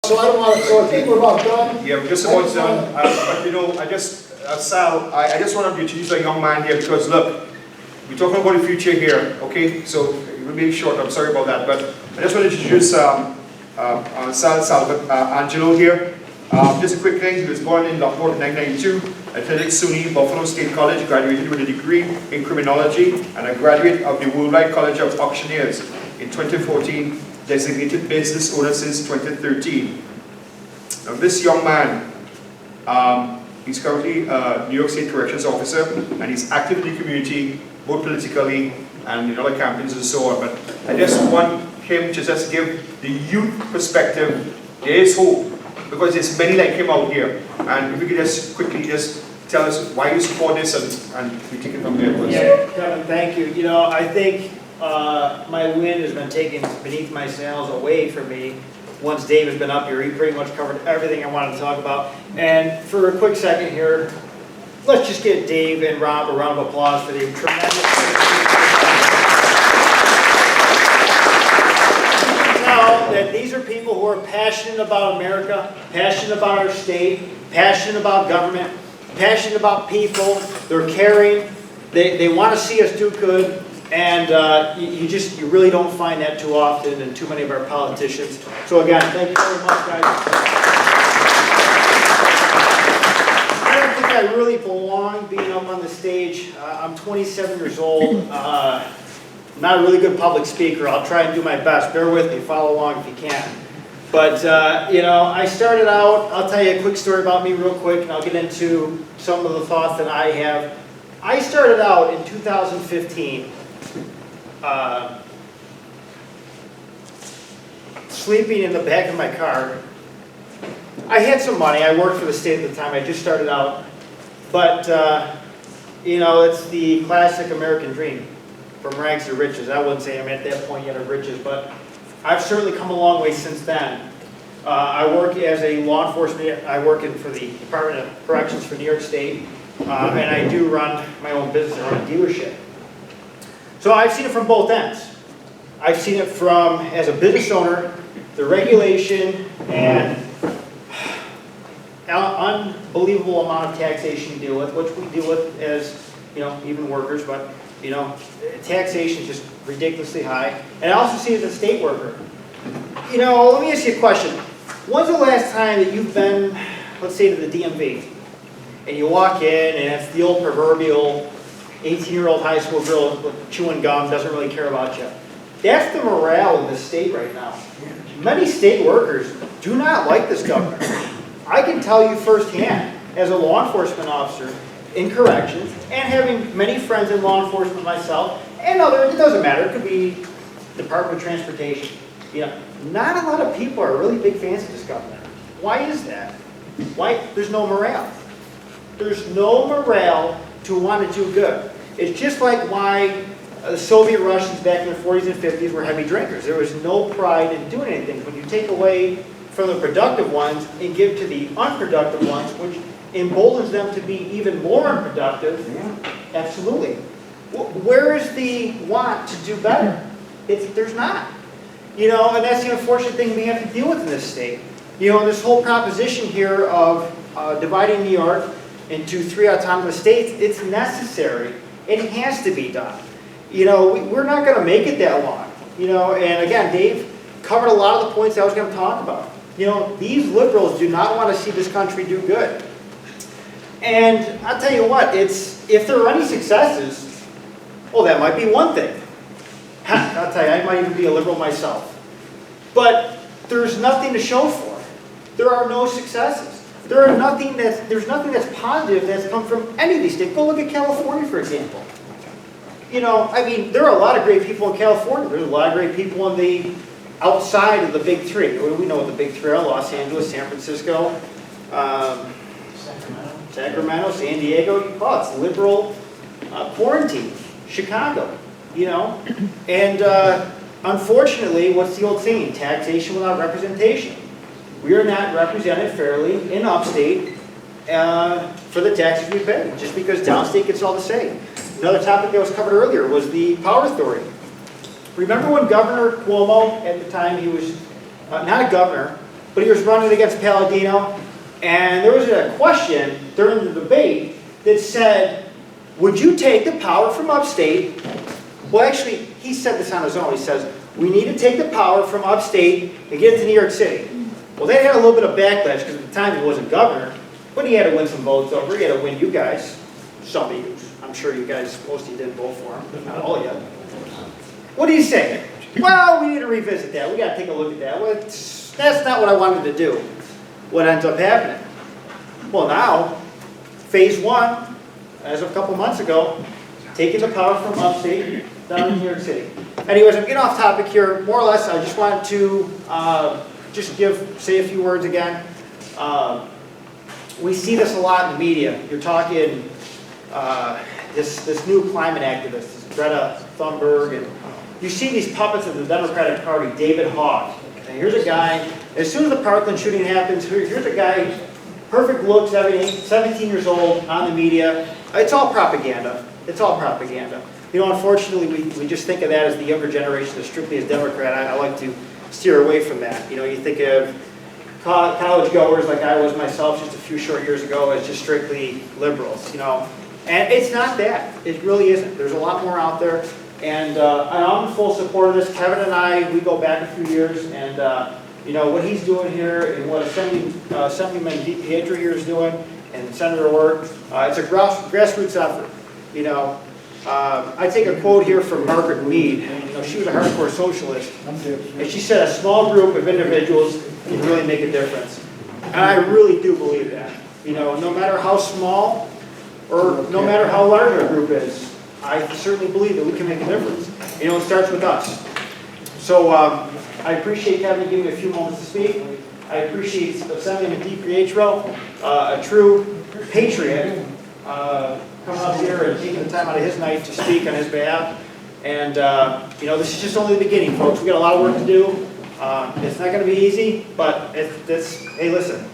So I don't want to, so I think we're about done. Yeah, we're just about done. But you know, Sal, I just want to introduce a young man here because look, we're talking about the future here, okay? So it will be short, I'm sorry about that. But I just want to introduce Angelo here. Just a quick thing, he was born in Lockport in 1992, attended SUNY Buffalo State College, graduated with a degree in criminology, and a graduate of the Worldwide College of Auctioneers in 2014, designated business owner since 2013. Now this young man, he's currently a New York State Corrections Officer, and he's active in the community, both politically and in other campaigns and so on. But I just want him to just give the youth perspective. There is hope, because there's many like him out here. And if you could just quickly just tell us why you support this, and we take it from there. Yeah, Kevin, thank you. You know, I think my wind has been taken beneath my sails away from me. Once Dave has been up here, he pretty much covered everything I wanted to talk about. And for a quick second here, let's just give Dave and Rob a round of applause for the tremendous. Now that these are people who are passionate about America, passionate about our state, passionate about government, passionate about people. They're caring. They want to see us do good. And you really don't find that too often in too many of our politicians. So again, thank you very much, guys. I don't think I really belong being up on the stage. I'm 27 years old. I'm not a really good public speaker. I'll try and do my best. Bear with me. Follow along if you can. But, you know, I started out, I'll tell you a quick story about me real quick, and I'll get into some of the thoughts that I have. I started out in 2015 sleeping in the back of my car. I had some money. I worked for the state at the time. I just started out. But, you know, it's the classic American dream, from rags to riches. I wouldn't say I'm at that point yet of riches, but I've certainly come a long way since then. I work as a law enforcement. I work for the Department of Corrections for New York State, and I do run my own business. I run a dealership. So I've seen it from both ends. I've seen it from, as a business owner, the regulation and unbelievable amount of taxation you deal with, which we deal with as, you know, even workers, but, you know, taxation is just ridiculously high. And I also see it as a state worker. You know, let me ask you a question. When's the last time that you've been, let's say, to the DMV, and you walk in and it's the old proverbial 18-year-old high school girl chewing gum, doesn't really care about you? That's the morale in this state right now. Many state workers do not like this governor. I can tell you firsthand, as a law enforcement officer in corrections, and having many friends in law enforcement myself, and other, it doesn't matter, it could be Department of Transportation. You know, not a lot of people are really big fans of this governor. Why is that? Why? There's no morale. There's no morale to want to do good. It's just like why the Soviet Russians back in the 40s and 50s were heavy drinkers. There was no pride in doing anything. When you take away from the productive ones and give to the unproductive ones, which emboldens them to be even more unproductive, absolutely. Where is the want to do better? There's not. You know, and that's the unfortunate thing we have to deal with in this state. You know, this whole proposition here of dividing New York into 3 autonomous states, it's necessary. It has to be done. You know, we're not going to make it that long. You know, and again, Dave covered a lot of the points I was going to talk about. You know, these liberals do not want to see this country do good. And I'll tell you what, if there are any successes, well, that might be one thing. I'll tell you, I might even be a liberal myself. But there's nothing to show for it. There are no successes. There's nothing that's positive that's come from any of these states. Go look at California, for example. You know, I mean, there are a lot of great people in California. There's a lot of great people on the outside of the big three. We know what the big three are: Los Angeles, San Francisco, Sacramento, San Diego. Oh, it's liberal quarantine. Chicago, you know. And unfortunately, what's the old saying? Taxation without representation. We are not represented fairly in upstate for the taxes we pay, just because downstate gets all the same. Another topic that was covered earlier was the power authority. Remember when Governor Cuomo, at the time he was not a governor, but he was running against Palladino, and there was a question during the debate that said, would you take the power from upstate? Well, actually, he said this on his own. He says, we need to take the power from upstate and get it to New York City. Well, that had a little bit of backlash because at the time he wasn't governor, but he had to win some votes over. He had to win you guys, some of you. I'm sure you guys, most of you didn't vote for him, not all of you. What do you say? Well, we need to revisit that. We got to take a look at that. Well, that's not what I wanted to do. What ends up happening? Well, now, phase one, as of a couple months ago, taking the power from upstate down to New York City. Anyways, I'm getting off topic here. More or less, I just wanted to say a few words again. We see this a lot in the media. You're talking this new climate activist, this Greta Thunberg, and you see these puppets of the Democratic Party, David Hogg. And here's a guy, as soon as the Parkland shooting happens, here's a guy, perfect looks, everything, 17 years old, on the media. It's all propaganda. It's all propaganda. You know, unfortunately, we just think of that as the younger generation, as strictly as Democrat. I like to steer away from that. You know, you think of college goers like I was myself just a few short years ago as just strictly liberals, you know. And it's not that. It really isn't. There's a lot more out there. And I'm in full support of this. Kevin and I, we go back a few years, and you know, what he's doing here and what Assemblyman DiPietro here is doing, and Senator Ortt, it's a grassroots effort. You know, I take a quote here from Margaret Mead. You know, she was a hardcore socialist, and she said a small group of individuals can really make a difference. And I really do believe that. You know, no matter how small or no matter how large our group is, I certainly believe that we can make a difference. You know, it starts with us. So I appreciate Kevin giving me a few moments to speak. I appreciate Assemblyman DiPietro, a true patriot, coming up here and taking the time out of his night to speak on his behalf. And you know, this is just only the beginning, folks. We got a lot of work to do. It's not going to be easy, but hey, listen.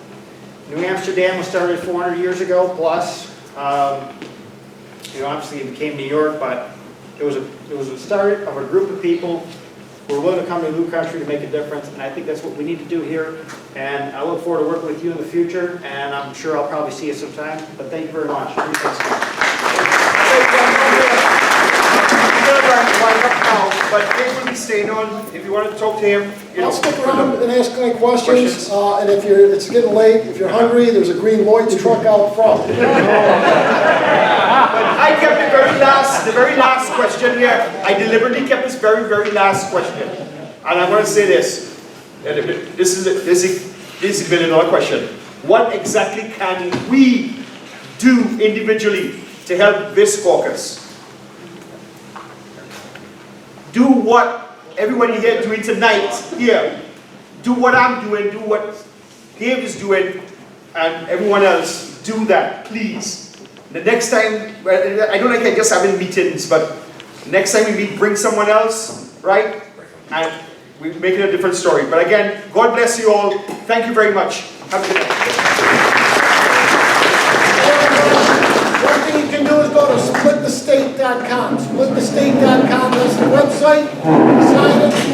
New Amsterdam was started 400 years ago plus. You know, obviously it became New York, but it was a start of a group of people who are willing to come to a new country to make a difference, and I think that's what we need to do here. And I look forward to working with you in the future, and I'm sure I'll probably see you sometime. But thank you very much. But Dave will be staying on. If you want to talk to him, you know. I'll stick around and ask any questions. And if it's getting late, if you're hungry, there's a green Lloyd's truck out front. I kept the very last question here. I deliberately kept this very, very last question. And I'm going to say this. And this is a million-dollar question. What exactly can we do individually to help this caucus? Do what everybody here doing tonight here. Do what I'm doing, do what Dave is doing, and everyone else. Do that, please. The next time, I don't like just having meetings, but next time we meet, bring someone else, right? And we're making a different story. But again, God bless you all. Thank you very much. Have a good night. One thing you can do is go to splitthestate.com. Splitthestate.com, that's the website. Sign it.